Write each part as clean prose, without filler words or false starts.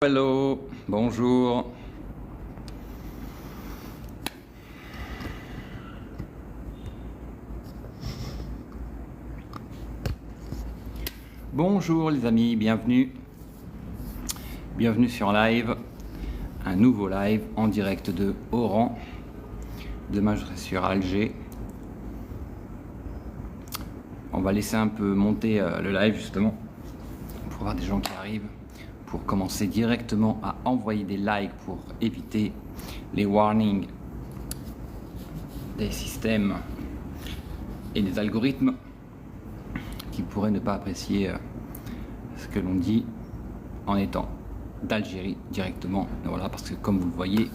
Hello, bonjour. Bonjour les amis, bienvenue. Bienvenue sur live, un nouveau live en direct de Oran. Demain je serai sur Alger. On va laisser un peu monter le live justement pour voir des gens qui arrivent, pour commencer directement à envoyer des likes pour éviter les warnings des systèmes et des algorithmes qui pourraient ne pas apprécier ce que l'on dit en étant d'Algérie directement. Et voilà, parce que comme vous le voyez,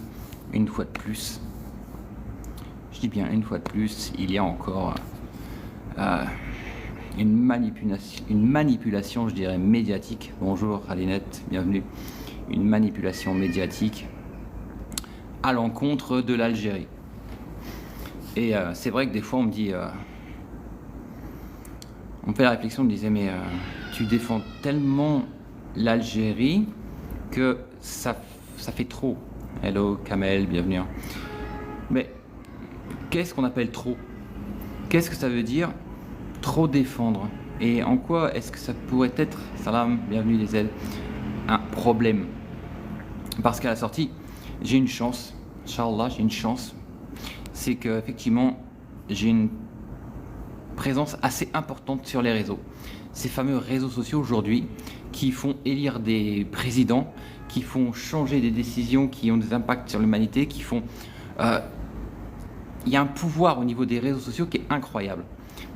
une fois de plus, je dis bien une fois de plus, il y a encore une manipulation, je dirais, médiatique. Bonjour Alinette, bienvenue. Une manipulation médiatique à l'encontre de l'Algérie. Et c'est vrai que des fois on me dit, on me fait la réflexion, on me disait, mais tu défends tellement l'Algérie que ça fait trop. Hello Kamel, bienvenue. Mais qu'est-ce qu'on appelle trop? Qu'est-ce que ça veut dire trop défendre? Et en quoi est-ce que ça pourrait être, salam, bienvenue les aides, un problème? Parce qu'à la sortie, j'ai une chance, Inch'Allah, j'ai une chance, c'est qu'effectivement, j'ai une présence assez importante sur les réseaux. Ces fameux réseaux sociaux aujourd'hui qui font élire des présidents, qui font changer des décisions qui ont des impacts sur l'humanité, qui font... il y a un pouvoir au niveau des réseaux sociaux qui est incroyable.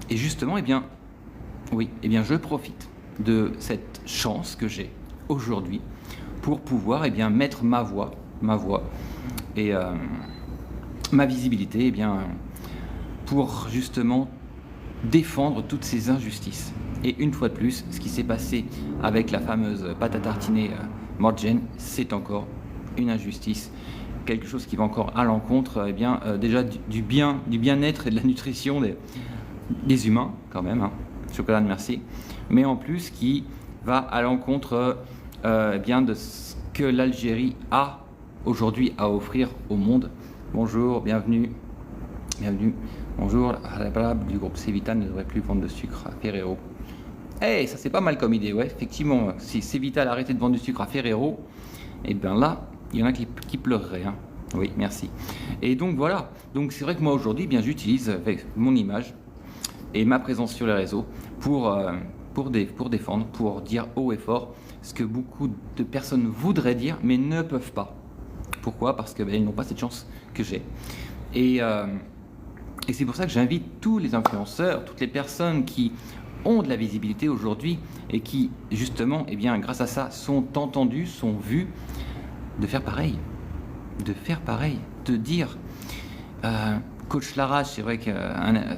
Et justement, je profite de cette chance que j'ai aujourd'hui pour pouvoir mettre ma voix et ma visibilité pour justement défendre toutes ces injustices. Et une fois de plus, ce qui s'est passé avec la fameuse pâte à tartiner Morgen, c'est encore une injustice, quelque chose qui va encore à l'encontre déjà du bien-être et de la nutrition des humains quand même, hein. Chocolat, merci, mais en plus qui va à l'encontre de ce que l'Algérie a aujourd'hui à offrir au monde. Bonjour, bienvenue. Bonjour, du groupe Cevita ne devrait plus vendre de sucre à Ferrero. Eh, ça c'est pas mal comme idée, ouais, effectivement. Si Cevita a arrêté de vendre du sucre à Ferrero, et bien là, il y en a qui pleureraient, hein. Oui, merci. Et donc voilà, donc c'est vrai que moi aujourd'hui, j'utilise mon image et ma présence sur les réseaux pour défendre, pour dire haut et fort ce que beaucoup de personnes voudraient dire, mais ne peuvent pas. Pourquoi? Parce qu'ils n'ont pas cette chance que j'ai. Et c'est pour ça que j'invite tous les influenceurs, toutes les personnes qui ont de la visibilité aujourd'hui et qui, justement, grâce à ça, sont entendus, sont vus, de faire pareil. De dire, Coach Larache, c'est vrai que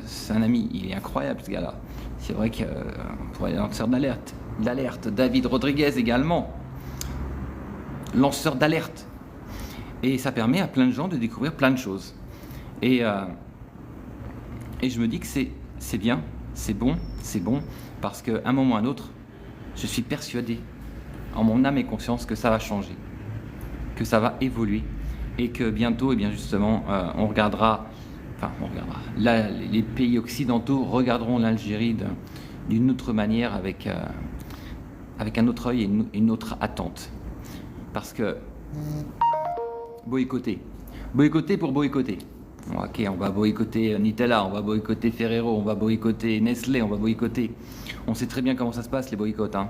c'est un ami, il est incroyable ce gars-là. C'est vrai que pour les lanceurs d'alerte, David Rodriguez également, lanceur d'alerte. Et ça permet à plein de gens de découvrir plein de choses. Et je me dis que c'est bien, c'est bon, parce qu'à un moment ou à un autre, je suis persuadé, en mon âme et conscience, que ça va changer, que ça va évoluer, et que bientôt, justement, on regardera, là, les pays occidentaux regarderont l'Algérie d'une autre manière, avec un autre œil et une autre attente. Parce que boycotter pour boycotter. Ok, on va boycotter Nutella, on va boycotter Ferrero, on va boycotter Nestlé, on va boycotter. On sait très bien comment ça se passe, les boycotts, hein.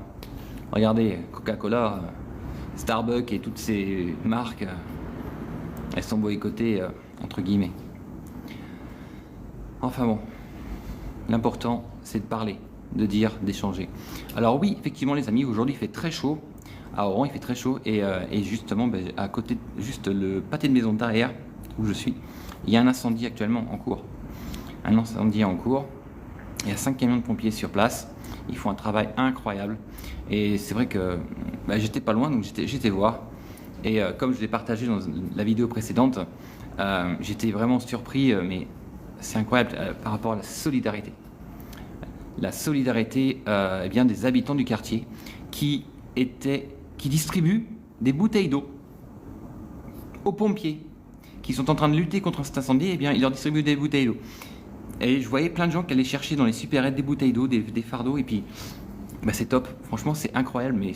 Regardez, Coca-Cola, Starbucks et toutes ces marques, elles sont boycottées, entre guillemets. Enfin bon, l'important, c'est de parler, de dire, d'échanger. Alors oui, effectivement, les amis, aujourd'hui, il fait très chaud. À Oran, il fait très chaud. Et justement, à côté, juste le pâté de maison derrière, où je suis, il y a un incendie actuellement en cours. Il y a 5 camions de pompiers sur place. Ils font un travail incroyable. Et c'est vrai que j'étais pas loin, donc j'étais voir. Et comme je l'ai partagé dans la vidéo précédente, j'étais vraiment surpris, mais c'est incroyable par rapport à la solidarité. La solidarité des habitants du quartier qui distribuent des bouteilles d'eau aux pompiers qui sont en train de lutter contre cet incendie, eh bien, ils leur distribuent des bouteilles d'eau. Et je voyais plein de gens qui allaient chercher dans les supérettes des bouteilles d'eau, des fardeaux, et puis bah, c'est top. Franchement, c'est incroyable, mais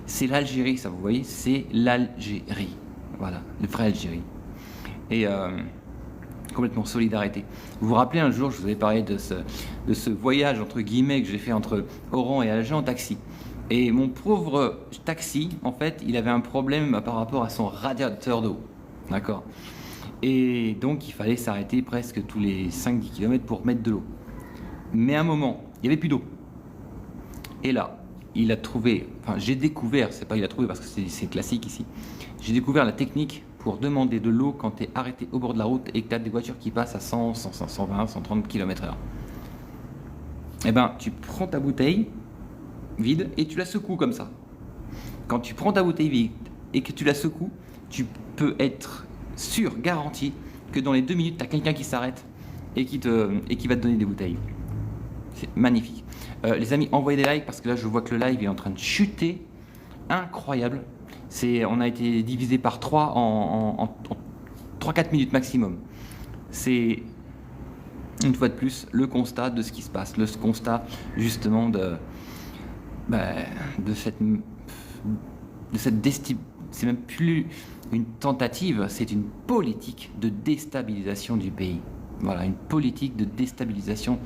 c'est l'Algérie, ça, vous voyez, c'est l'Algérie. Voilà, le vrai Algérie. Et complètement solidarité. Vous vous rappelez, un jour, je vous avais parlé de ce voyage, entre guillemets, que j'ai fait entre Oran et Alger en taxi. Et mon pauvre taxi, en fait, il avait un problème par rapport à son radiateur d'eau. D'accord ? Et donc, il fallait s'arrêter presque tous les 5-10 km pour mettre de l'eau. Mais à un moment, il n'y avait plus d'eau. Et là, il a trouvé, enfin, j'ai découvert, c'est pas il a trouvé parce que c'est classique ici, j'ai découvert la technique pour demander de l'eau quand tu es arrêté au bord de la route et que tu as des voitures qui passent à 100, 100, 120, 130 km/h. Eh ben, tu prends ta bouteille vide et tu la secoues comme ça. Quand tu prends ta bouteille vide et que tu la secoues, tu peux être sûr, garanti, que dans les 2 minutes, tu as quelqu'un qui s'arrête et qui va te donner des bouteilles. C'est magnifique. Les amis, envoyez des likes parce que là, je vois que le live est en train de chuter. Incroyable. On a été divisé par 3 en 3-4 minutes maximum. C'est, une fois de plus, le constat de ce qui se passe. Le constat, justement, de cette c'est même plus une tentative, c'est une politique de déstabilisation du pays. Voilà, une politique de déstabilisation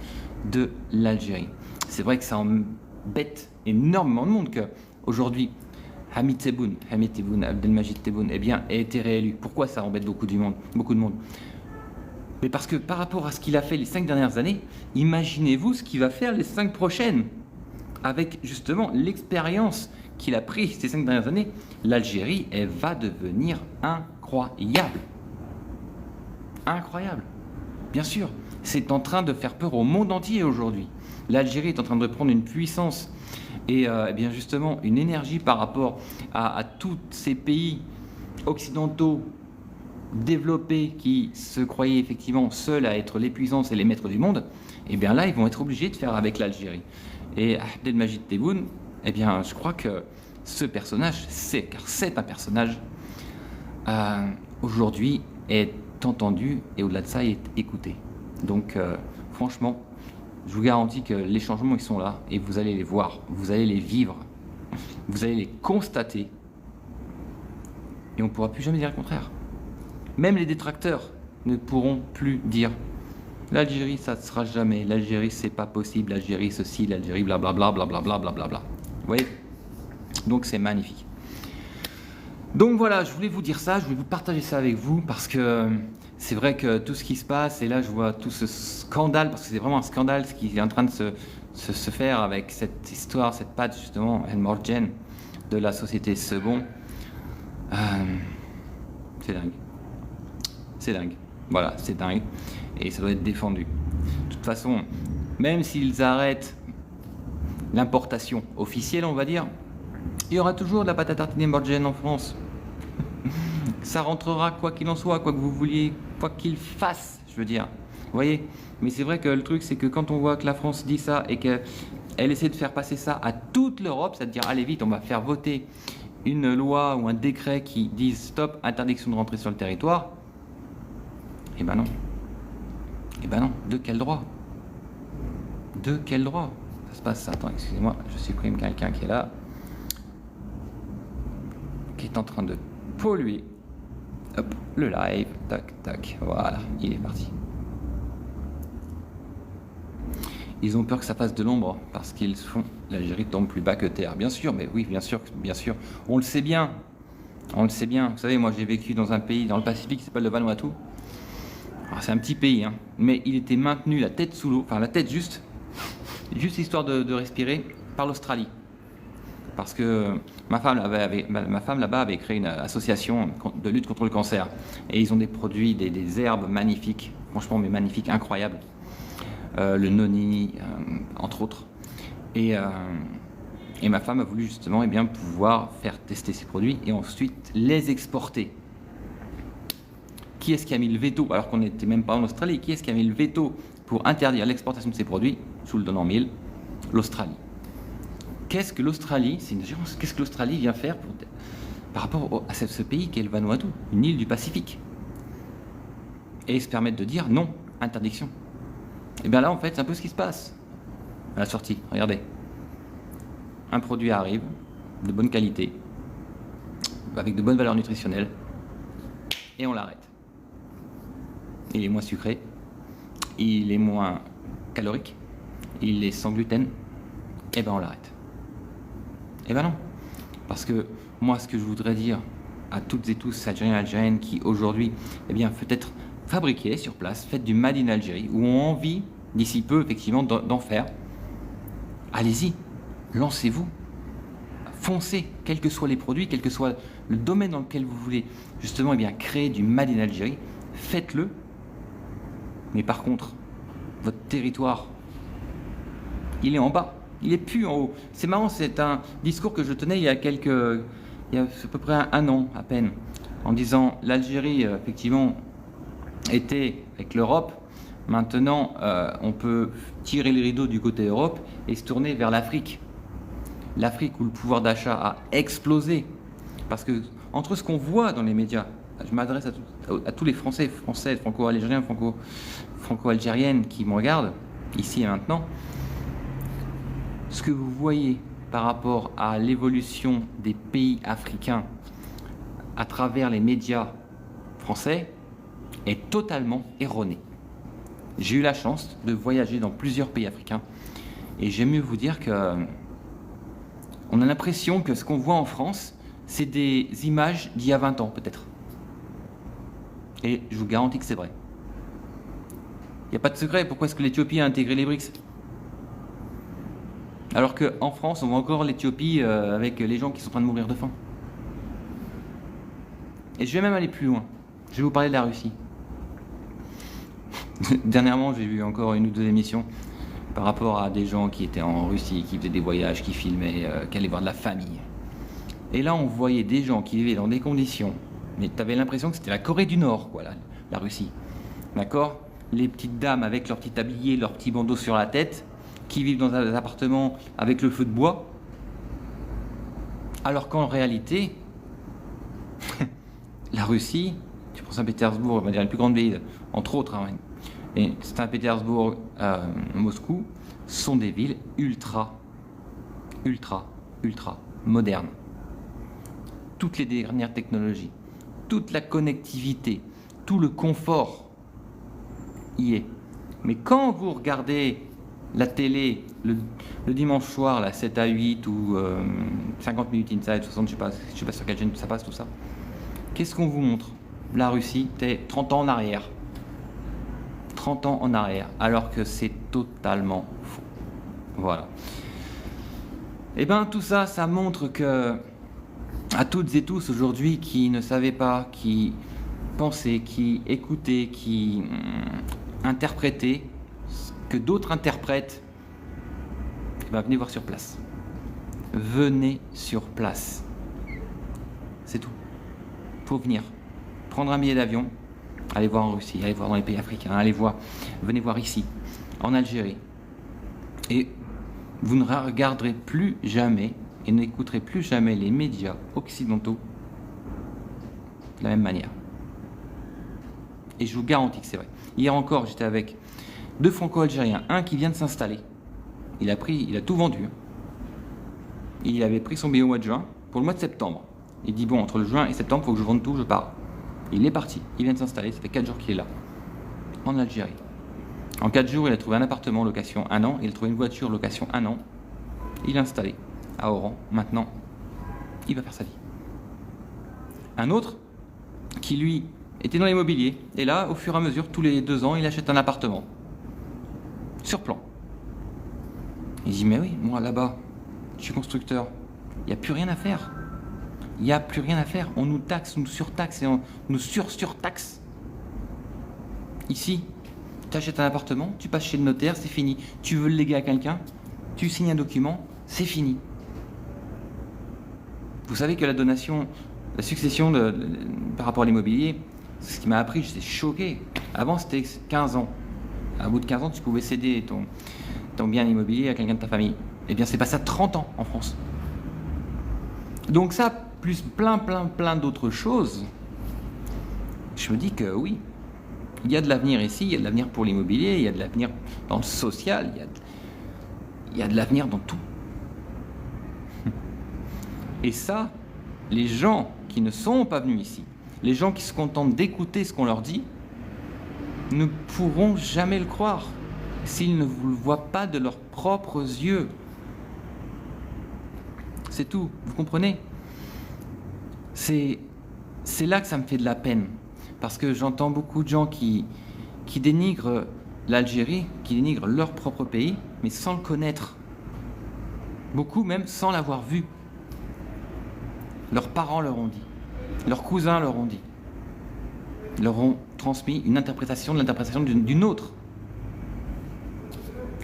de l'Algérie. C'est vrai que ça embête énormément de monde qu'aujourd'hui, Hamid Tebboune, Abdelmajid Tebboune, eh bien, a été réélu. Pourquoi ça embête beaucoup de monde? Mais parce que par rapport à ce qu'il a fait les 5 dernières années, imaginez-vous ce qu'il va faire les 5 prochaines. Avec justement l'expérience qu'il a pris ces 5 dernières années, l'Algérie, elle va devenir incroyable. Incroyable. Bien sûr, c'est en train de faire peur au monde entier aujourd'hui. L'Algérie est en train de prendre une puissance et bien justement une énergie par rapport à tous ces pays occidentaux développés qui se croyaient effectivement seuls à être les puissances et les maîtres du monde. Et bien là, ils vont être obligés de faire avec l'Algérie. Et Abdelmajid Tebboune, eh bien, je crois que ce personnage, car c'est un personnage, aujourd'hui est entendu et au-delà de ça, est écouté. Donc, franchement, je vous garantis que les changements, ils sont là et vous allez les voir, vous allez les vivre, vous allez les constater et on ne pourra plus jamais dire le contraire. Même les détracteurs ne pourront plus dire l'Algérie, ça ne sera jamais. L'Algérie, c'est pas possible. L'Algérie, ceci, l'Algérie, blablabla, blablabla, blablabla. Vous voyez? Donc, c'est magnifique. Donc, voilà, je voulais vous dire ça. Je voulais vous partager ça avec vous parce que c'est vrai que tout ce qui se passe, et là, je vois tout ce scandale, parce que c'est vraiment un scandale ce qui est en train de se faire avec cette histoire, cette patte, justement, El Morgen de la société Sebon. C'est dingue. C'est dingue. Voilà, c'est dingue. Et ça doit être défendu. De toute façon, même s'ils arrêtent l'importation officielle, on va dire, il y aura toujours de la pâte à tartiner Morgen en France. Ça rentrera quoi qu'il en soit, quoi que vous vouliez, quoi qu'il fasse, je veux dire. Vous voyez? Mais c'est vrai que le truc, c'est que quand on voit que la France dit ça et qu'elle essaie de faire passer ça à toute l'Europe, c'est-à-dire, allez vite, on va faire voter une loi ou un décret qui dise stop, interdiction de rentrer sur le territoire, eh ben non. Eh ben non, de quel droit? De quel droit? Ça se passe, attends, excusez-moi, je supprime quelqu'un qui est là, qui est en train de polluer. Hop, le live, tac, tac, voilà, il est parti. Ils ont peur que ça fasse de l'ombre parce qu'ils font l'Algérie tombe plus bas que terre. Bien sûr, mais oui, bien sûr, on le sait bien. On le sait bien. Vous savez, moi j'ai vécu dans un pays dans le Pacifique qui s'appelle le Vanuatu. C'est un petit pays, hein, mais il était maintenu la tête sous l'eau, enfin la tête juste histoire de respirer, par l'Australie. Parce que ma femme là-bas avait créé une association de lutte contre le cancer. Et ils ont des produits, des herbes magnifiques, franchement, mais magnifiques, incroyables. Le noni, entre autres. Et ma femme a voulu justement pouvoir faire tester ces produits et ensuite les exporter. Qui est-ce qui a mis le veto, alors qu'on n'était même pas en Australie, qui est-ce qui a mis le veto pour interdire l'exportation de ces produits, sous le donnant mille? L'Australie. Qu'est-ce que l'Australie, c'est une assurance, qu'est-ce que l'Australie vient faire par rapport à ce pays qu'est le Vanuatu, une île du Pacifique. Et se permettre de dire non, interdiction. Et bien là, en fait, c'est un peu ce qui se passe à la sortie. Regardez. Un produit arrive, de bonne qualité, avec de bonnes valeurs nutritionnelles, et on l'arrête. Il est moins sucré, il est moins calorique, il est sans gluten, et ben on l'arrête. Et ben non. Parce que moi, ce que je voudrais dire à toutes et tous, Algériens et Algériennes, qui aujourd'hui, eh bien, peut-être fabriqués sur place, faites du Made in Algérie, ou ont envie, d'ici peu, effectivement, d'en faire, allez-y, lancez-vous, foncez, quels que soient les produits, quel que soit le domaine dans lequel vous voulez, justement, eh bien, créer du Made in Algérie, faites-le. Mais par contre, votre territoire, il est en bas. Il est plus en haut. C'est marrant, c'est un discours que je tenais il y a à peu près un an à peine, en disant l'Algérie, effectivement, était avec l'Europe. Maintenant, on peut tirer le rideau du côté Europe et se tourner vers l'Afrique. L'Afrique où le pouvoir d'achat a explosé. Parce que entre ce qu'on voit dans les médias, je m'adresse à tous les Français, franco-algériens, franco-algériennes qui me regardent, ici et maintenant, ce que vous voyez par rapport à l'évolution des pays africains à travers les médias français est totalement erroné. J'ai eu la chance de voyager dans plusieurs pays africains et j'aime mieux vous dire que on a l'impression que ce qu'on voit en France, c'est des images d'il y a 20 ans peut-être. Et je vous garantis que c'est vrai. Il n'y a pas de secret. Pourquoi est-ce que l'Éthiopie a intégré les BRICS ? Alors qu'en France, on voit encore l'Éthiopie avec les gens qui sont en train de mourir de faim. Et je vais même aller plus loin. Je vais vous parler de la Russie. Dernièrement, j'ai vu encore une ou deux émissions par rapport à des gens qui étaient en Russie, qui faisaient des voyages, qui filmaient, qui allaient voir de la famille. Et là, on voyait des gens qui vivaient dans des conditions, mais tu avais l'impression que c'était la Corée du Nord, quoi, la Russie. D'accord ? Les petites dames avec leur petit tablier, leur petit bandeau sur la tête, qui vivent dans des appartements avec le feu de bois, alors qu'en réalité, la Russie, tu prends Saint-Pétersbourg, on va dire les plus grandes villes, entre autres, hein, et Saint-Pétersbourg, Moscou, sont des villes ultra modernes. Toutes les dernières technologies, toute la connectivité, tout le confort y est. Mais quand vous regardez la télé le dimanche soir, là, 7 à 8 ou 50 minutes inside, 60, je sais pas sur quelle chaîne ça passe tout ça, qu'est-ce qu'on vous montre ? La Russie, t'es 30 ans en arrière. 30 ans en arrière, alors que c'est totalement faux. Voilà. Et bien tout ça, ça montre que à toutes et tous aujourd'hui qui ne savaient pas, qui pensaient, qui écoutaient, qui interprétaient, que d'autres interprètent, venez voir sur place. Venez sur place. C'est tout. Faut venir. Prendre un billet d'avion, aller voir en Russie, aller voir dans les pays africains, venez voir ici, en Algérie. Et vous ne regarderez plus jamais et n'écouterez plus jamais les médias occidentaux de la même manière. Et je vous garantis que c'est vrai. Hier encore, j'étais avec deux franco-algériens, un qui vient de s'installer. Il a tout vendu. Il avait pris son billet au mois de juin pour le mois de septembre. Il dit bon, entre le juin et septembre, il faut que je vende tout, je pars. Il est parti, il vient de s'installer, ça fait 4 jours qu'il est là, en Algérie. En 4 jours, il a trouvé un appartement location 1 an, il a trouvé une voiture location 1 an, il est installé à Oran, maintenant, il va faire sa vie. Un autre, qui lui, était dans l'immobilier, et là, au fur et à mesure, tous les 2 ans, il achète un appartement, sur plan. Il dit, mais oui, moi là-bas, je suis constructeur, il n'y a plus rien à faire. Il n'y a plus rien à faire. On nous taxe, on nous surtaxe et on nous surtaxe. Ici, tu achètes un appartement, tu passes chez le notaire, c'est fini. Tu veux le léguer à quelqu'un, tu signes un document, c'est fini. Vous savez que la donation, la succession par rapport à l'immobilier, c'est ce qui m'a appris, j'étais choqué. Avant, c'était 15 ans. À bout de 15 ans, tu pouvais céder ton bien immobilier à quelqu'un de ta famille. Eh bien, c'est passé à 30 ans en France. Donc ça, plus plein d'autres choses, je me dis que oui, il y a de l'avenir ici, il y a de l'avenir pour l'immobilier, il y a de l'avenir dans le social, il y a de l'avenir dans tout. Et ça, les gens qui ne sont pas venus ici, les gens qui se contentent d'écouter ce qu'on leur dit, ne pourront jamais le croire s'ils ne vous le voient pas de leurs propres yeux. C'est tout, vous comprenez? C'est là que ça me fait de la peine, parce que j'entends beaucoup de gens qui dénigrent l'Algérie, qui dénigrent leur propre pays, mais sans le connaître. Beaucoup même sans l'avoir vu. Leurs parents leur ont dit, leurs cousins leur ont dit, leur ont transmis une interprétation de l'interprétation d'une autre.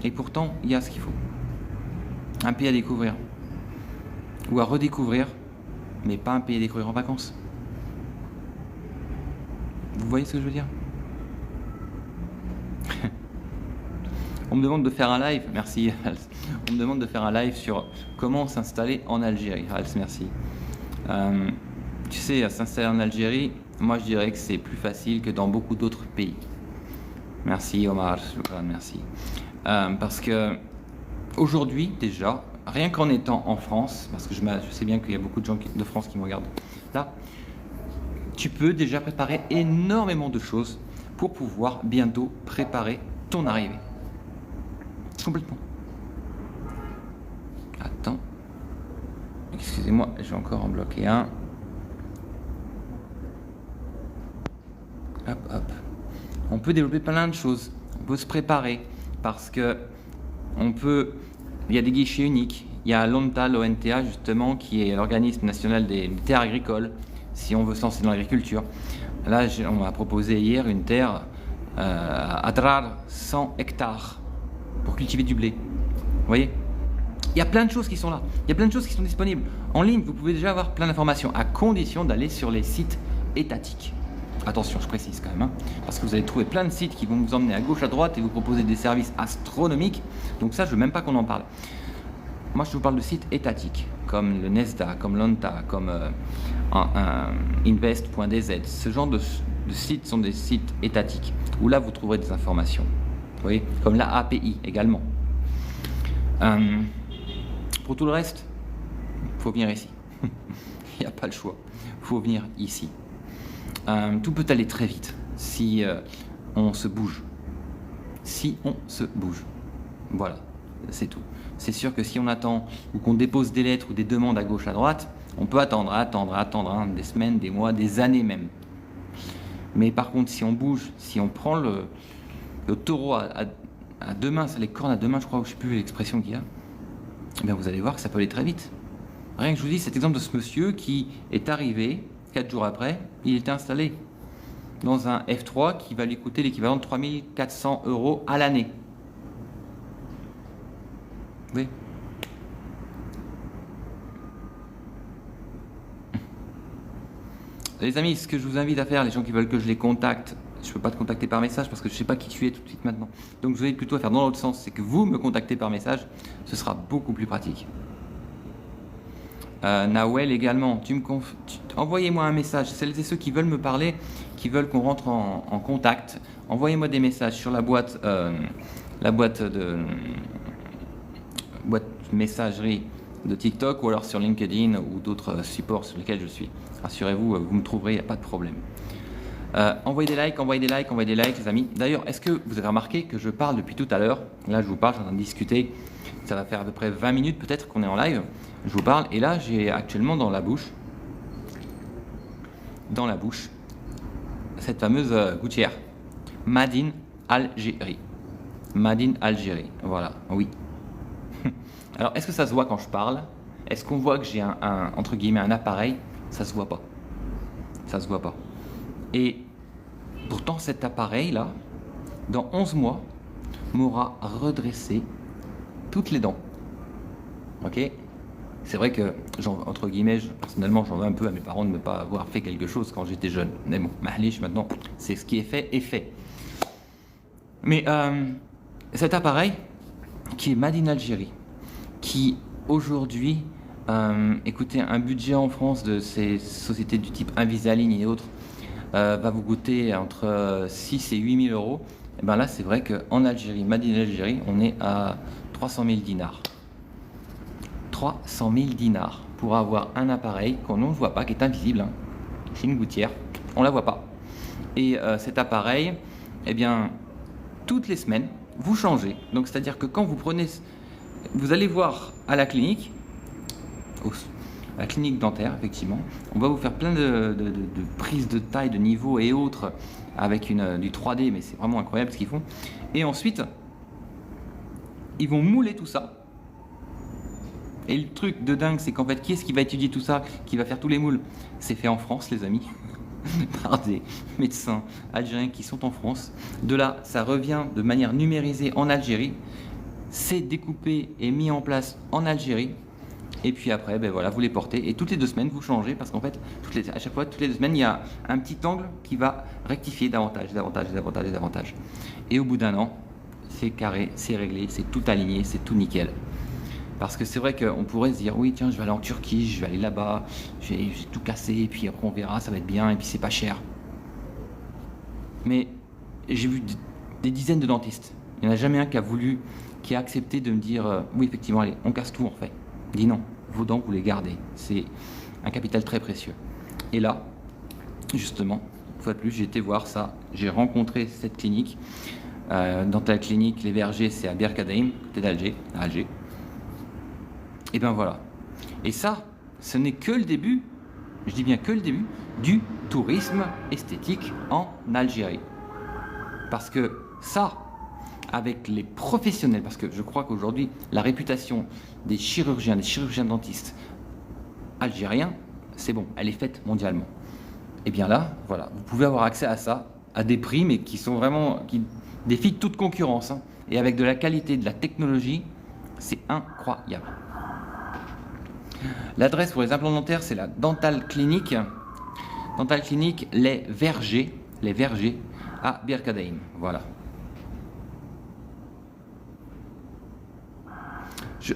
Et pourtant, il y a ce qu'il faut. Un pays à découvrir. Ou à redécouvrir, mais pas un pays à découvrir en vacances. Vous voyez ce que je veux dire? On me demande de faire un live, merci Hals. On me demande de faire un live sur comment s'installer en Algérie. Hals, merci. Tu sais, à s'installer en Algérie, moi je dirais que c'est plus facile que dans beaucoup d'autres pays. Merci Omar, merci. Parce que aujourd'hui déjà, rien qu'en étant en France, parce que je sais bien qu'il y a beaucoup de gens de France qui me regardent là, tu peux déjà préparer énormément de choses pour pouvoir bientôt préparer ton arrivée. Complètement. Attends. Excusez-moi, je vais encore en bloquer un. Hop, hop. On peut développer plein de choses. On peut se préparer parce que il y a des guichets uniques. Il y a l'ONTA, l'ONTA justement, qui est l'organisme national des terres agricoles, si on veut se lancer dans l'agriculture. Là, on m'a proposé hier une terre à Adrar, 100 hectares, pour cultiver du blé. Vous voyez? Il y a plein de choses qui sont là. Il y a plein de choses qui sont disponibles. En ligne, vous pouvez déjà avoir plein d'informations, à condition d'aller sur les sites étatiques. Attention, je précise quand même, hein, parce que vous allez trouver plein de sites qui vont vous emmener à gauche, à droite et vous proposer des services astronomiques. Donc ça, je ne veux même pas qu'on en parle. Moi, je vous parle de sites étatiques, comme le NESDA, comme l'ONTA, comme invest.dz. Ce genre de sites sont des sites étatiques, où là, vous trouverez des informations. Vous voyez, comme la API également. Pour tout le reste, il faut venir ici. Il n'y a pas le choix. Il faut venir ici. Tout peut aller très vite si on se bouge. Si on se bouge. Voilà, c'est tout. C'est sûr que si on attend ou qu'on dépose des lettres ou des demandes à gauche, à droite, on peut attendre, hein, des semaines, des mois, des années même. Mais par contre, si on bouge, si on prend le taureau à deux mains, c'est les cornes à deux mains, je crois, ou je ne sais plus l'expression qu'il y a, eh bien vous allez voir que ça peut aller très vite. Rien que je vous dis, cet exemple de ce monsieur qui est arrivé, 4 jours après, il était installé dans un F3 qui va lui coûter l'équivalent de 3 400 € à l'année. Oui. Les amis, ce que je vous invite à faire, les gens qui veulent que je les contacte, je ne peux pas te contacter par message parce que je ne sais pas qui tu es tout de suite maintenant. Donc je vous invite plutôt à faire dans l'autre sens, c'est que vous me contactez par message, ce sera beaucoup plus pratique. Nawel également, envoyez-moi un message. Celles et ceux qui veulent me parler, qui veulent qu'on rentre en contact, envoyez-moi des messages sur la boîte messagerie de TikTok ou alors sur LinkedIn ou d'autres supports sur lesquels je suis. Rassurez-vous, vous me trouverez, il n'y a pas de problème. Envoyez des likes les amis. D'ailleurs, est-ce que vous avez remarqué que je parle depuis tout à l'heure? Là, je vous parle, je suis en train de discuter. Ça va faire à peu près 20 minutes peut-être qu'on est en live. Je vous parle et là, j'ai actuellement dans la bouche cette fameuse gouttière. Made in Algérie. Made in Algérie. Voilà, oui. Alors, est-ce que ça se voit quand je parle? Est-ce qu'on voit que j'ai entre guillemets un appareil? Ça se voit pas. Ça se voit pas. Et pourtant, cet appareil-là, dans 11 mois, m'aura redressé toutes les dents. Ok? C'est vrai que, entre guillemets, personnellement, j'en veux un peu à mes parents de ne pas avoir fait quelque chose quand j'étais jeune. Mais bon, mahlish, maintenant, c'est ce qui est fait. Mais cet appareil, qui est Made in Algérie, qui aujourd'hui Écoutez, un budget en France de ces sociétés du type Invisalign et autres va vous coûter entre 6 et 8 000 euros. Et ben là, c'est vrai qu'en Algérie, Madine Algérie, on est à 300 000 dinars. 300 000 dinars pour avoir un appareil qu'on ne voit pas, qui est invisible. Hein. C'est une gouttière, on ne la voit pas. Et cet appareil, eh bien, toutes les semaines, vous changez. Donc, c'est-à-dire que quand vous allez voir à la clinique, à la clinique dentaire, effectivement, on va vous faire plein de prises de taille, de niveau et autres, avec du 3D, mais c'est vraiment incroyable ce qu'ils font. Et ensuite, ils vont mouler tout ça. Et le truc de dingue, c'est qu'en fait, qui est-ce qui va étudier tout ça, qui va faire tous les moules? C'est fait en France, les amis, par des médecins algériens qui sont en France. De là, ça revient de manière numérisée en Algérie. C'est découpé et mis en place en Algérie. Et puis après, ben voilà, vous les portez. Et toutes les 2 semaines, vous changez parce qu'en fait, à chaque fois, toutes les 2 semaines, il y a un petit angle qui va rectifier davantage. Et au bout d'1 an, c'est carré, c'est réglé, c'est tout aligné, c'est tout nickel. Parce que c'est vrai qu'on pourrait se dire, oui, tiens, je vais aller en Turquie, je vais aller là-bas, je vais tout casser, et puis après on verra, ça va être bien, et puis c'est pas cher. Mais j'ai vu des dizaines de dentistes. Il n'y en a jamais un qui a accepté de me dire, oui, effectivement, allez, on casse tout, en fait. Il dit non, vos dents, vous les gardez. C'est un capital très précieux. Et là, justement, une fois de plus, j'ai été voir ça. J'ai rencontré cette clinique. Dans ta clinique, les Vergers, c'est à Bir Kadhaim, côté d'Alger, à Alger. Et bien voilà. Et ça, ce n'est que le début, je dis bien que le début, du tourisme esthétique en Algérie. Parce que ça, avec les professionnels, parce que je crois qu'aujourd'hui, la réputation des chirurgiens dentistes algériens, c'est bon, elle est faite mondialement. Et bien là, voilà, vous pouvez avoir accès à ça, à des prix, mais qui sont vraiment, qui défient toute concurrence. Hein. Et avec de la qualité, de la technologie, c'est incroyable. L'adresse pour les implants dentaires, c'est la Dental Clinic. Dental Clinic, les Vergers à Bir Kadhaim. Voilà.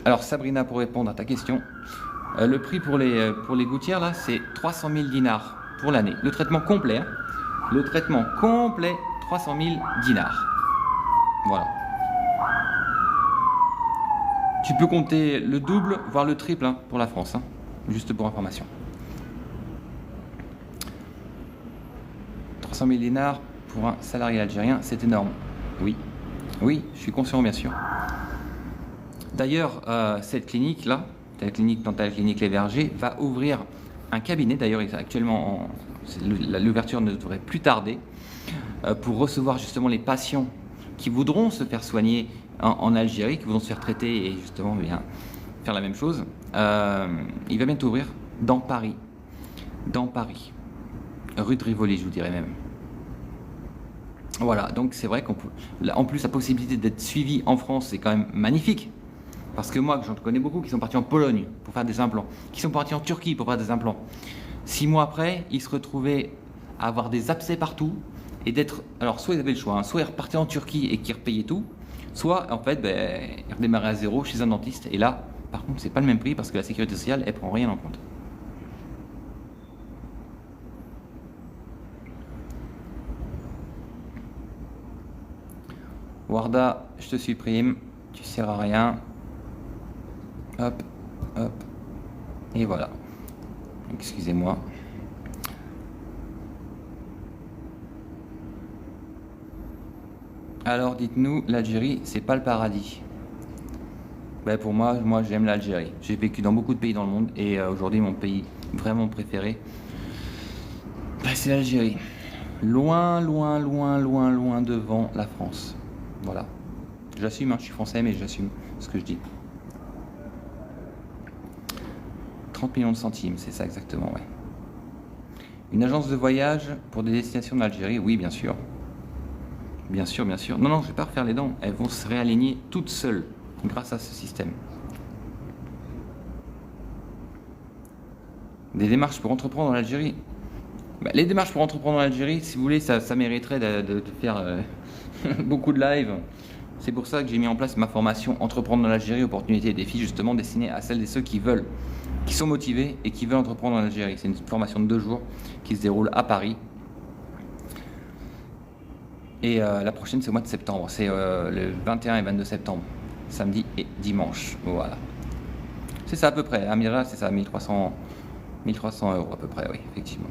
Alors Sabrina, pour répondre à ta question, le prix pour les gouttières, là, c'est 300 000 dinars pour l'année. Le traitement complet, hein. Le traitement complet, 300 000 dinars. Voilà. Tu peux compter le double, voire le triple hein, pour la France, hein, juste pour information. 300 000 dinars pour un salarié algérien, c'est énorme. Oui, oui, je suis conscient bien sûr. D'ailleurs, cette clinique-là, la clinique Dental Clinique Les Vergers, va ouvrir un cabinet. D'ailleurs, actuellement, l'ouverture ne devrait plus tarder pour recevoir justement les patients qui voudront se faire soigner en Algérie, qui voudront se faire traiter et justement bien faire la même chose. Il va bientôt ouvrir dans Paris, rue de Rivoli, je vous dirais même. Voilà, donc c'est vrai qu'on peut. En plus, la possibilité d'être suivi en France, c'est quand même magnifique. Parce que moi, j'en connais beaucoup qui sont partis en Pologne pour faire des implants, qui sont partis en Turquie pour faire des implants. 6 mois après, ils se retrouvaient à avoir des abcès partout et d'être. Alors, soit ils avaient le choix, hein, soit ils repartaient en Turquie et qu'ils repayaient tout, soit en fait, ils redémarraient à zéro chez un dentiste. Et là, par contre, c'est pas le même prix parce que la sécurité sociale, elle prend rien en compte. Warda, je te supprime, tu sers à rien. Hop, hop, et voilà. Excusez-moi. Alors, dites-nous, l'Algérie, c'est pas le paradis. Ben, pour moi j'aime l'Algérie. J'ai vécu dans beaucoup de pays dans le monde et aujourd'hui, mon pays vraiment préféré, ben, c'est l'Algérie. Loin, loin, loin, loin, loin devant la France. Voilà. J'assume, hein, je suis français, mais j'assume ce que je dis. 30 millions de centimes, c'est ça exactement, ouais. Une agence de voyage pour des destinations d'Algérie, oui, bien sûr. Bien sûr, bien sûr. Non, non, je ne vais pas refaire les dents. Elles vont se réaligner toutes seules grâce à ce système. Des démarches pour entreprendre en Algérie. Bah, les démarches pour entreprendre en Algérie, si vous voulez, ça mériterait de faire beaucoup de live. C'est pour ça que j'ai mis en place ma formation Entreprendre en Algérie, opportunités et défis, justement destinée à celles et ceux qui veulent qui sont motivés et qui veulent entreprendre en Algérie. C'est une formation de 2 jours qui se déroule à Paris. Et la prochaine, c'est au mois de septembre. C'est le 21 et 22 septembre, samedi et dimanche. Voilà. C'est ça à peu près. Amira, c'est ça, 1300 € à peu près, oui, effectivement.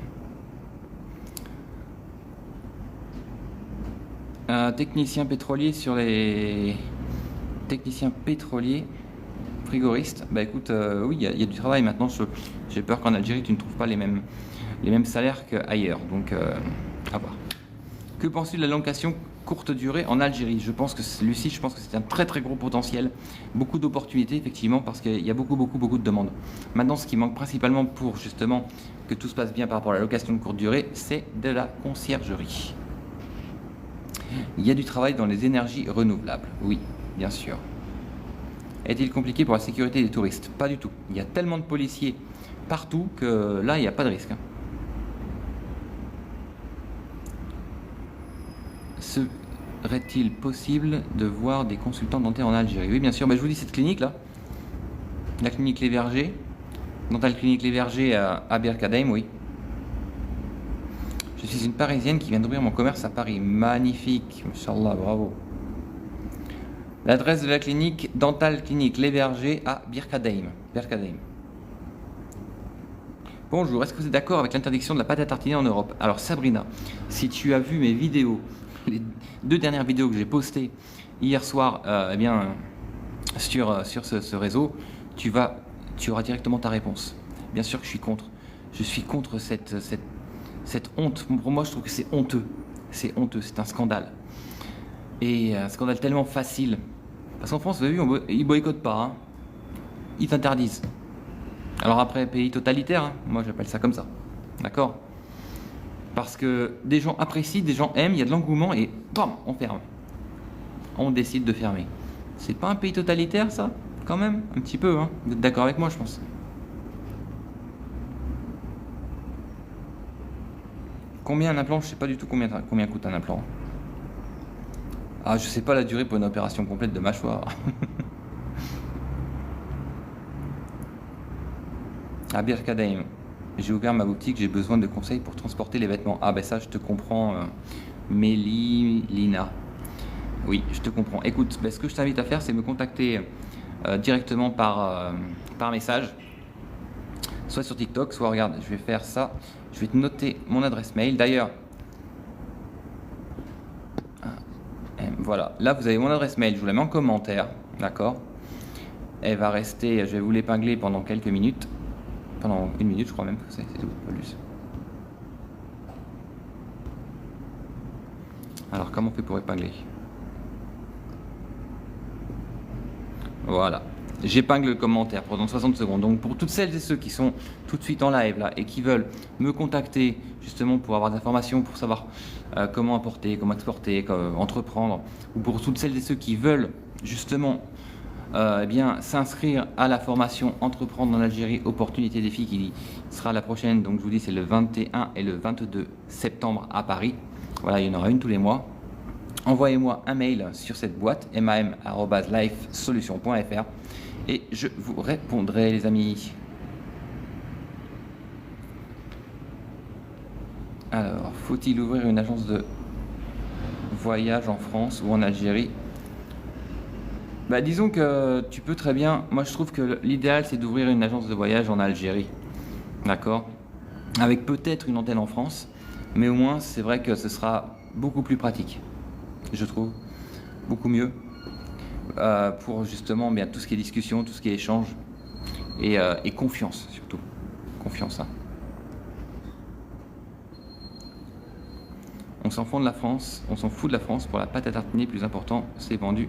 Technicien pétrolier sur les techniciens pétroliers frigoristes. Bah écoute, oui, il y a du travail maintenant. J'ai peur qu'en Algérie, tu ne trouves pas les mêmes salaires qu'ailleurs. Donc, à voir. Que penses-tu de la location courte durée en Algérie? Je pense que Lucie, je pense que c'est un très très gros potentiel, beaucoup d'opportunités effectivement parce qu'il y a beaucoup de demandes. Maintenant, ce qui manque principalement pour justement que tout se passe bien par rapport à la location de courte durée, c'est de la conciergerie. Il y a du travail dans les énergies renouvelables, oui, bien sûr. Est-il compliqué pour la sécurité des touristes? Pas du tout. Il y a tellement de policiers partout que là, il n'y a pas de risque. Serait-il possible de voir des consultants dentaires en Algérie? Oui, bien sûr. Je vous dis, cette clinique-là, la clinique Les Vergers, Dental Clinique Les Vergers à Berkadem, oui. Je suis une Parisienne qui vient d'ouvrir mon commerce à Paris. Magnifique, Inch'Allah, bravo. L'adresse de la clinique, Dental Clinique Les Vergers à Berkadem. Bonjour, est-ce que vous êtes d'accord avec l'interdiction de la pâte à tartiner en Europe? Alors Sabrina, si tu as vu mes vidéos, les 2 dernières vidéos que j'ai postées hier soir sur ce réseau, tu auras directement ta réponse. Bien sûr que je suis contre. Je suis contre cette honte. Pour moi, je trouve que c'est honteux. C'est honteux, c'est un scandale. Et un scandale tellement facile. Parce qu'en France, vous avez vu, ils boycottent pas. Hein. Ils t'interdisent. Alors après, pays totalitaire, hein, moi j'appelle ça comme ça. D'accord? Parce que des gens apprécient, des gens aiment, il y a de l'engouement et bam, on ferme. On décide de fermer. C'est pas un pays totalitaire ça? Quand même? Un petit peu, hein? Vous êtes d'accord avec moi, je pense. Combien un implant? Je sais pas du tout combien coûte un implant. Ah, je sais pas la durée pour une opération complète de mâchoire. À Berkadem, j'ai ouvert ma boutique, j'ai besoin de conseils pour transporter les vêtements. Ah ben ça, je te comprends, Mélina. Oui, je te comprends. Écoute, ce que je t'invite à faire, c'est me contacter directement par message, soit sur TikTok, soit regarde, je vais faire ça. Je vais te noter mon adresse mail. D'ailleurs, voilà, là vous avez mon adresse mail, je vous la mets en commentaire, d'accord? Elle va rester, je vais vous l'épingler pendant quelques minutes. Pendant 1 minute, je crois même, c'est tout, pas plus. Alors, comment on fait pour épingler? Voilà. J'épingle le commentaire pendant 60 secondes. Donc, pour toutes celles et ceux qui sont tout de suite en live là et qui veulent me contacter justement pour avoir des informations, pour savoir comment importer, comment exporter, comment entreprendre, ou pour toutes celles et ceux qui veulent justement s'inscrire à la formation Entreprendre en Algérie, opportunité défi qui sera la prochaine, donc je vous dis c'est le 21 et le 22 septembre à Paris. Voilà, il y en aura une tous les mois. Envoyez-moi un mail sur cette boîte mam@lifesolution.fr et je vous répondrai, les amis. Alors, faut-il ouvrir une agence de voyage en France ou en Algérie? Disons que tu peux très bien. Moi, je trouve que l'idéal, c'est d'ouvrir une agence de voyage en Algérie. D'accord? Avec peut-être une antenne en France, mais au moins, c'est vrai que ce sera beaucoup plus pratique. Je trouve. Beaucoup mieux. Pour justement tout ce qui est discussion, tout ce qui est échange. Et confiance, surtout. Confiance, hein. On s'en fout de la France. On s'en fout de la France. Pour la pâte à tartiner, plus important, c'est vendu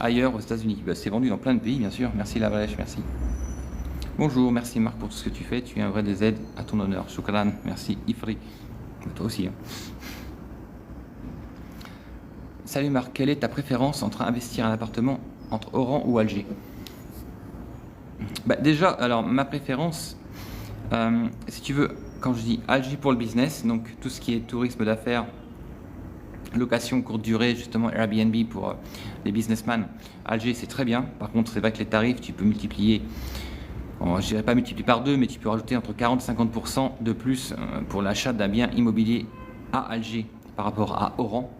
ailleurs aux États-Unis. C'est vendu dans plein de pays, bien sûr. Merci la Valèche, merci. Bonjour, merci Marc pour tout ce que tu fais. Tu es un vrai des aides à ton honneur. Shukran, merci Ifri. Toi aussi. Hein. Salut Marc, quelle est ta préférence entre investir un appartement entre Oran ou Alger? Déjà, alors ma préférence, si tu veux, quand je dis Alger pour le business, donc tout ce qui est tourisme d'affaires, location courte durée, justement Airbnb pour les businessmen, Alger c'est très bien. Par contre, c'est vrai que les tarifs, tu peux multiplier je dirais pas multiplié par 2, mais tu peux rajouter entre 40 et 50% de plus pour l'achat d'un bien immobilier à Alger par rapport à Oran.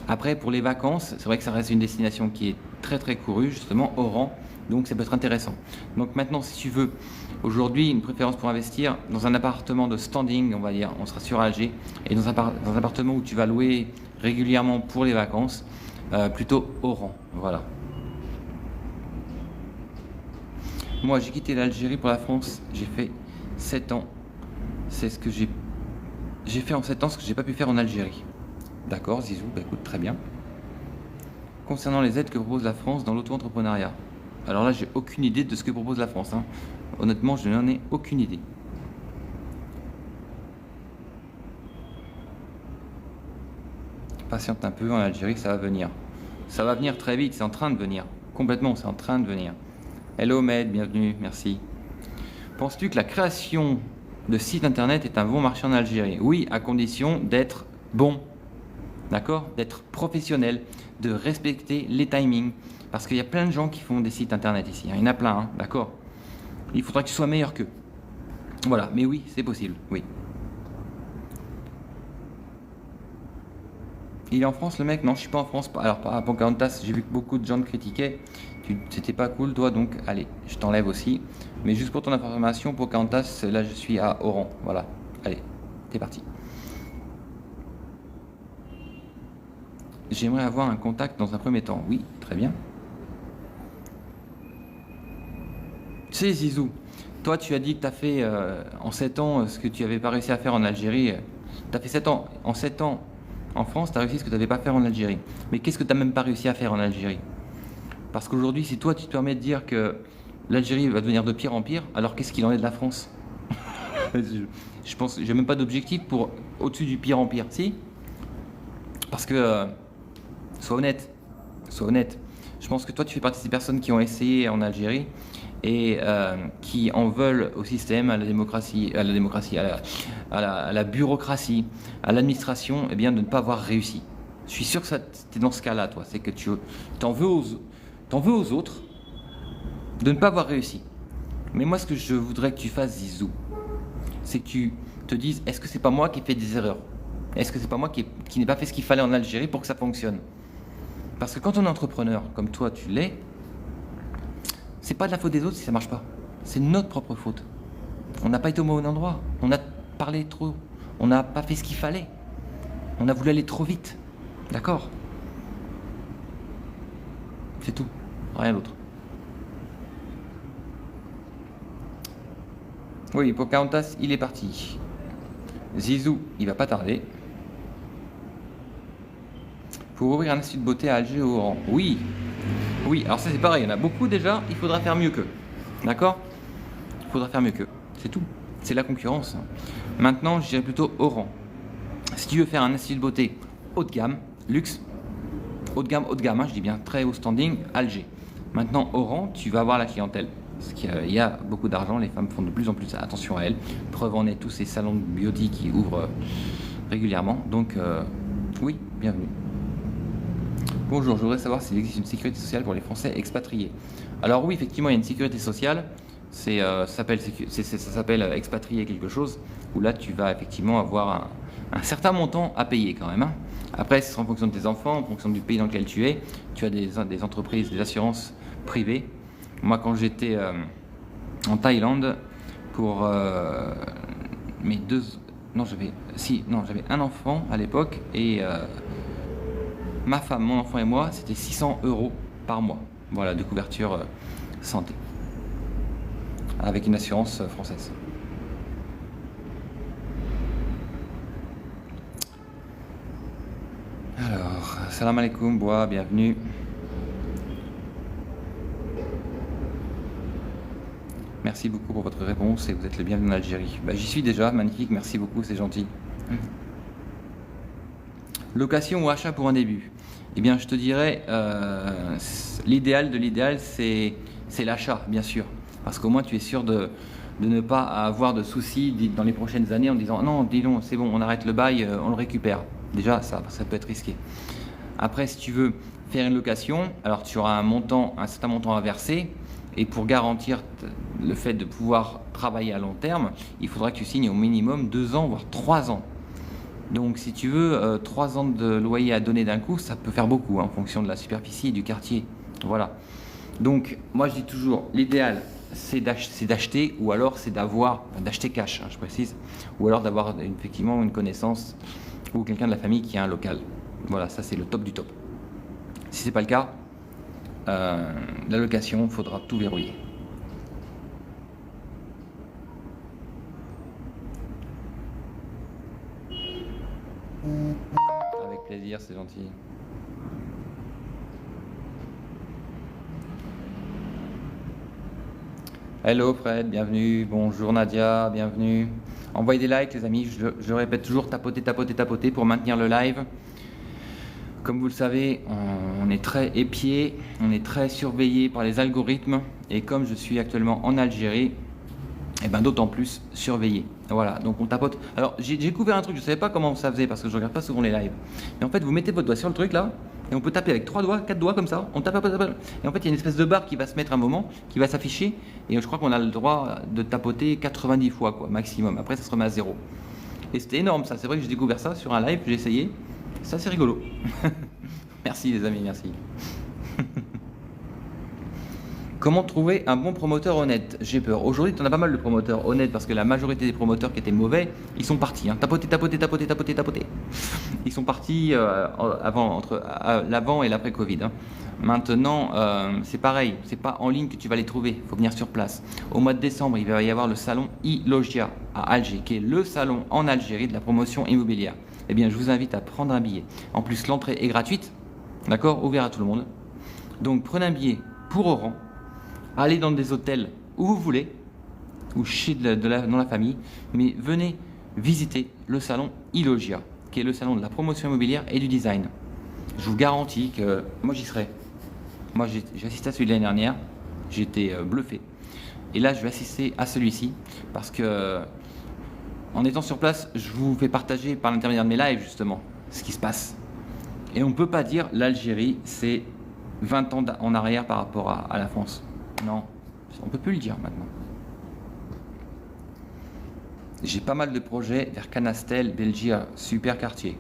Après, pour les vacances, c'est vrai que ça reste une destination qui est très très courue, justement, Oran, donc ça peut être intéressant. Donc maintenant, si tu veux, aujourd'hui, une préférence pour investir dans un appartement de standing, on va dire, on sera sur Alger, et dans un appartement où tu vas louer régulièrement pour les vacances, plutôt Oran, voilà. Moi, j'ai quitté l'Algérie pour la France, j'ai fait 7 ans. C'est ce que j'ai fait en 7 ans, ce que j'ai pas pu faire en Algérie. D'accord, Zizou, bah écoute, très bien. Concernant les aides que propose la France dans l'auto-entrepreneuriat. Alors là, j'ai aucune idée de ce que propose la France, hein. Honnêtement, je n'en ai aucune idée. Patiente un peu, en Algérie, ça va venir. Ça va venir très vite, c'est en train de venir. Complètement, c'est en train de venir. Hello Med, bienvenue, merci. Penses-tu que la création de sites internet est un bon marché en Algérie? Oui, à condition d'être bon, d'accord, d'être professionnel, de respecter les timings. Parce qu'il y a plein de gens qui font des sites internet ici, il y en a plein, hein, d'accord. Il faudra que tu sois meilleur qu'eux. Voilà, mais oui, c'est possible, oui. Il est en France le mec? Non, je suis pas en France. Alors, à Pocahontas, j'ai vu que beaucoup de gens te critiquaient. C'était pas cool, toi, donc allez, je t'enlève aussi. Mais juste pour ton information, Pocahontas, là je suis à Oran. Voilà, allez, t'es parti. J'aimerais avoir un contact dans un premier temps. Oui, très bien. Tu sais, Zizou, toi tu as dit que tu as fait en 7 ans ce que tu n'avais pas réussi à faire en Algérie. Tu as fait 7 ans. En 7 ans en France, tu as réussi ce que tu n'avais pas fait en Algérie. Mais qu'est-ce que tu n'as même pas réussi à faire en Algérie? Parce qu'aujourd'hui, si toi tu te permets de dire que l'Algérie va devenir de pire en pire, alors qu'est-ce qu'il en est de la France? Je pense, j'ai même pas d'objectif pour au-dessus du pire en pire. Si? Parce que, sois honnête, sois honnête. Je pense que toi tu fais partie des personnes qui ont essayé en Algérie et qui en veulent au système, à la démocratie, à la bureaucratie, à l'administration, eh bien de ne pas avoir réussi. Je suis sûr que tu es dans ce cas-là, toi. C'est que tu t'en veux aux autres de ne pas avoir réussi. Mais moi, ce que je voudrais que tu fasses, Zizou, c'est que tu te dises, est-ce que c'est pas moi qui ai fait des erreurs? Est-ce que c'est pas moi qui n'ai pas fait ce qu'il fallait en Algérie pour que ça fonctionne? Parce que quand on est entrepreneur, comme toi tu l'es, c'est pas de la faute des autres si ça marche pas. C'est notre propre faute. On n'a pas été au bon endroit. On a parlé trop. On n'a pas fait ce qu'il fallait. On a voulu aller trop vite. D'accord? C'est tout. Rien d'autre. Oui, Pocahontas, il est parti. Zizou, il va pas tarder. Pour ouvrir un institut de beauté à Alger ou Oran. Oui. Oui, alors ça c'est pareil, il y en a beaucoup déjà, il faudra faire mieux qu'eux. D'accord? Il faudra faire mieux qu'eux. C'est tout. C'est la concurrence. Maintenant, je dirais plutôt Oran. Si tu veux faire un institut de beauté haut de gamme, luxe, haut de gamme, hein, je dis bien très haut standing, Alger. Maintenant, Oran, tu vas avoir la clientèle. Parce qu'il y a beaucoup d'argent, les femmes font de plus en plus attention à elles. Preuve en est tous ces salons de beauty qui ouvrent régulièrement. Donc, oui, bienvenue. Bonjour, je voudrais savoir s'il existe une sécurité sociale pour les Français expatriés. Alors oui, effectivement, il y a une sécurité sociale. Ça s'appelle expatrié quelque chose, où là, tu vas effectivement avoir un certain montant à payer quand même, hein. Après, c'est en fonction de tes enfants, en fonction du pays dans lequel tu es. Tu as des entreprises, des assurances privées. Moi, quand j'étais en Thaïlande, pour mes deux... Non, j'avais un enfant à l'époque, et... ma femme, mon enfant et moi, c'était 600 € par mois. Voilà, de couverture santé. Avec une assurance française. Alors, salam alaikum, Bois, bienvenue. Merci beaucoup pour votre réponse et vous êtes le bienvenu en Algérie. Bah, j'y suis déjà, magnifique, merci beaucoup, c'est gentil. Location ou achat pour un début? Eh bien, je te dirais, l'idéal de l'idéal, c'est l'achat, bien sûr. Parce qu'au moins, tu es sûr de ne pas avoir de soucis dans les prochaines années en disant « Non, dis donc, c'est bon, on arrête le bail, on le récupère. » Déjà, ça peut être risqué. Après, si tu veux faire une location, alors tu auras un certain montant à verser Et pour garantir le fait de pouvoir travailler à long terme, il faudra que tu signes au minimum 2 ans, voire 3 ans. Donc si tu veux 3 ans de loyer à donner d'un coup, ça peut faire beaucoup en fonction de la superficie et du quartier. Voilà. Donc moi je dis toujours, l'idéal c'est d'acheter ou alors c'est d'acheter cash, hein, je précise, ou alors d'avoir effectivement une connaissance ou quelqu'un de la famille qui a un local. Voilà, ça c'est le top du top. Si c'est pas le cas, la location, il faudra tout verrouiller. Avec plaisir, c'est gentil. Hello Fred, bienvenue. Bonjour Nadia, bienvenue. Envoyez des likes les amis, je répète toujours, tapoter pour maintenir le live. Comme vous le savez, on est très épié, on est très surveillé par les algorithmes. Et comme je suis actuellement en Algérie, et ben d'autant plus surveillé. Voilà, donc on tapote. Alors j'ai découvert un truc, je ne savais pas comment ça faisait parce que je regarde pas souvent les lives. Mais en fait, vous mettez votre doigt sur le truc là, et on peut taper avec 3 doigts, 4 doigts comme ça. On tape. Et en fait, il y a une espèce de barre qui va se mettre un moment, qui va s'afficher. Et je crois qu'on a le droit de tapoter 90 fois, quoi, maximum. Après, ça se remet à 0. Et c'était énorme ça. C'est vrai que j'ai découvert ça sur un live, j'ai essayé. Ça, c'est rigolo. Merci les amis, merci. Comment trouver un bon promoteur honnête? J'ai peur. Aujourd'hui, tu en as pas mal de promoteurs honnêtes parce que la majorité des promoteurs qui étaient mauvais, ils sont partis. Hein. Tapoter. Ils sont partis entre l'avant et l'après Covid. Hein. Maintenant, c'est pareil. C'est pas en ligne que tu vas les trouver. Il faut venir sur place. Au mois de décembre, il va y avoir le salon iLogia à Alger, qui est le salon en Algérie de la promotion immobilière. Eh bien, je vous invite à prendre un billet. En plus, l'entrée est gratuite. D'accord? Ouvert à tout le monde. Donc, prenez un billet pour Oran. Allez dans des hôtels où vous voulez, ou chez dans la famille, mais venez visiter le salon iLogia, qui est le salon de la promotion immobilière et du design. Je vous garantis que moi j'y serai. Moi j'ai assisté à celui de l'année dernière, j'ai été bluffé. Et là je vais assister à celui-ci, parce que en étant sur place, je vous fais partager par l'intermédiaire de mes lives justement ce qui se passe. Et on ne peut pas dire l'Algérie c'est 20 ans en arrière par rapport à la France. Non, on ne peut plus le dire maintenant. J'ai pas mal de projets vers Canastel, Belgia, super quartier.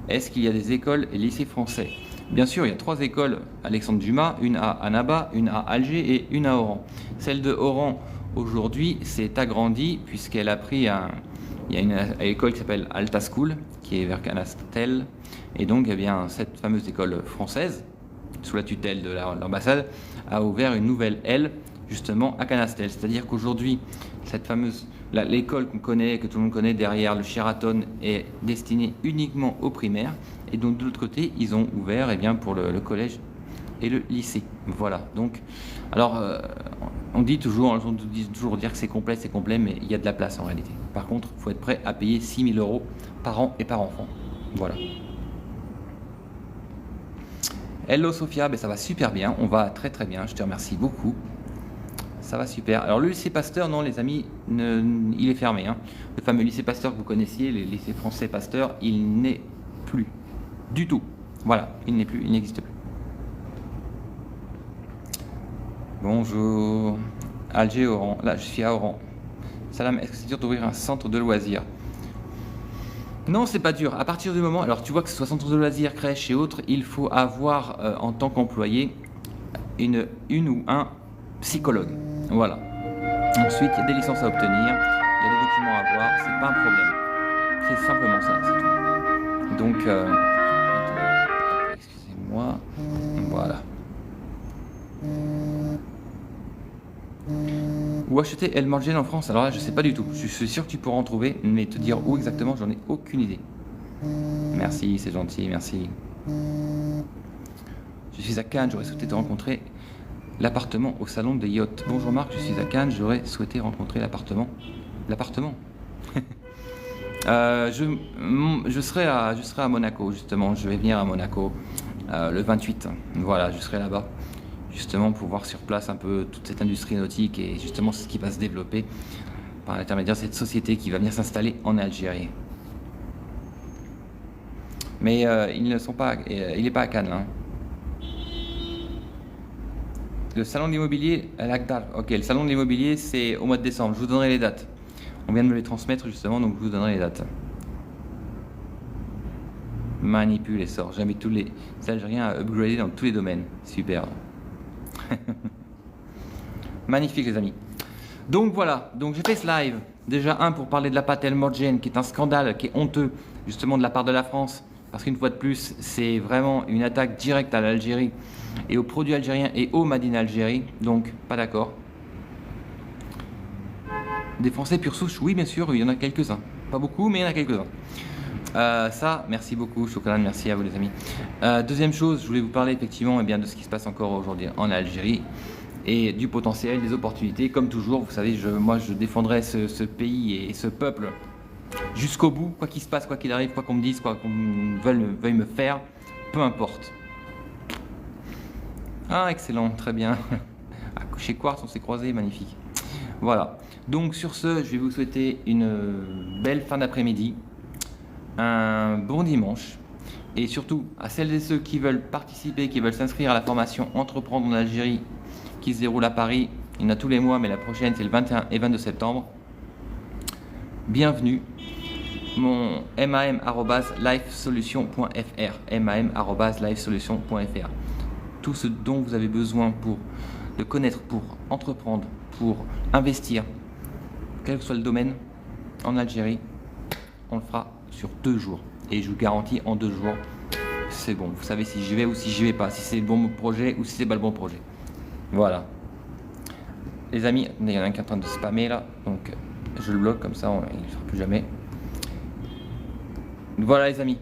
Est-ce qu'il y a des écoles et lycées français? Bien sûr, il y a 3 écoles Alexandre Dumas, une à Annaba, une à Alger et une à Oran. Celle de Oran, aujourd'hui, s'est agrandie puisqu'elle a pris il y a une école qui s'appelle Alta School, qui est vers Canastel. Et donc, eh bien, cette fameuse école française, sous la tutelle de l'ambassade, a ouvert une nouvelle aile justement à Canastel. C'est-à-dire qu'aujourd'hui, cette fameuse l'école qu'on connaît, que tout le monde connaît derrière le Sheraton, est destinée uniquement aux primaires. Et donc de l'autre côté, ils ont ouvert eh bien, pour le collège et le lycée. Voilà. Donc, alors, on dit toujours dire que c'est complet, mais il y a de la place en réalité. Par contre, il faut être prêt à payer 6 000 € par an et par enfant. Voilà. Hello Sophia, ben ça va super bien, on va très très bien, je te remercie beaucoup. Ça va super. Alors le lycée Pasteur, non les amis, il est fermé. Hein. Le fameux lycée Pasteur que vous connaissiez, le lycée français Pasteur, il n'est plus du tout. Voilà, il n'existe plus. Bonjour. Alger, Oran. Là, je suis à Oran. Salam, est-ce que c'est dur d'ouvrir un centre de loisirs? Non, c'est pas dur. À partir du moment, alors tu vois que ce soit centre de loisirs, crèche et autres, il faut avoir en tant qu'employé une ou un psychologue. Voilà. Ensuite, il y a des licences à obtenir, il y a des documents à avoir, c'est pas un problème. C'est simplement ça, c'est tout. Donc, excusez-moi. Voilà. Ou acheter El Margen en France? Alors là, je sais pas du tout. Je suis sûr que tu pourras en trouver, mais te dire où exactement, j'en ai aucune idée. Merci, c'est gentil, merci. Je suis à Cannes, j'aurais souhaité te rencontrer. L'appartement au salon des yachts. Bonjour Marc, je suis à Cannes, j'aurais souhaité rencontrer l'appartement. L'appartement je serai à Monaco, justement. Je vais venir à Monaco le 28. Voilà, je serai là-bas. Justement pour voir sur place un peu toute cette industrie nautique et justement ce qui va se développer par l'intermédiaire de cette société qui va venir s'installer en Algérie. Mais il n'est pas à Cannes. Hein. Le salon de l'immobilier à l'Agdar. Ok, le salon de l'immobilier, c'est au mois de décembre. Je vous donnerai les dates. On vient de me les transmettre justement, donc je vous donnerai les dates. Manipule et sort. J'invite tous les Algériens à upgrader dans tous les domaines. Super. Magnifique les amis. Donc voilà, donc j'ai fait ce live. Déjà pour parler de la pâte El Morgen, qui est un scandale, qui est honteux justement de la part de la France. Parce qu'une fois de plus, c'est vraiment une attaque directe à l'Algérie et aux produits algériens et au Made in Algérie. Donc pas d'accord. Des Français pure souche, oui bien sûr, il y en a quelques-uns. Pas beaucoup, mais il y en a quelques-uns. Ça, merci beaucoup, Chocolat, merci à vous les amis. Deuxième chose, je voulais vous parler effectivement de ce qui se passe encore aujourd'hui en Algérie et du potentiel, des opportunités. Comme toujours, vous savez, moi je défendrai ce pays et ce peuple jusqu'au bout, quoi qu'il se passe, quoi qu'il arrive, quoi qu'on me dise, quoi qu'on veuille me faire, peu importe. Ah, excellent, très bien. Chez Quartz, on s'est croisés, magnifique. Voilà, donc sur ce, je vais vous souhaiter une belle fin d'après-midi, un bon dimanche, et surtout à celles et ceux qui veulent participer, qui veulent s'inscrire à la formation Entreprendre en Algérie qui se déroule à Paris. Il y en a tous les mois, mais la prochaine c'est le 21 et 22 septembre. Bienvenue. Mon mam@lifesolution.fr, mam@lifesolution.fr. Tout ce dont vous avez besoin pour le connaître, pour entreprendre, pour investir, quel que soit le domaine, en Algérie, on le fera sur 2 jours. Et je vous garantis, en 2 jours, c'est bon. Vous savez si j'y vais ou si j'y vais pas, si c'est le bon projet ou si c'est pas le bon projet. Voilà. Les amis, il y en a un qui est en train de spammer là, donc je le bloque comme ça, il ne fera plus jamais. Voilà les amis,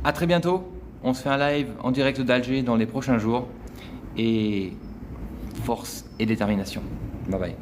à très bientôt. On se fait un live en direct d'Alger dans les prochains jours. Et force et détermination. Bye bye.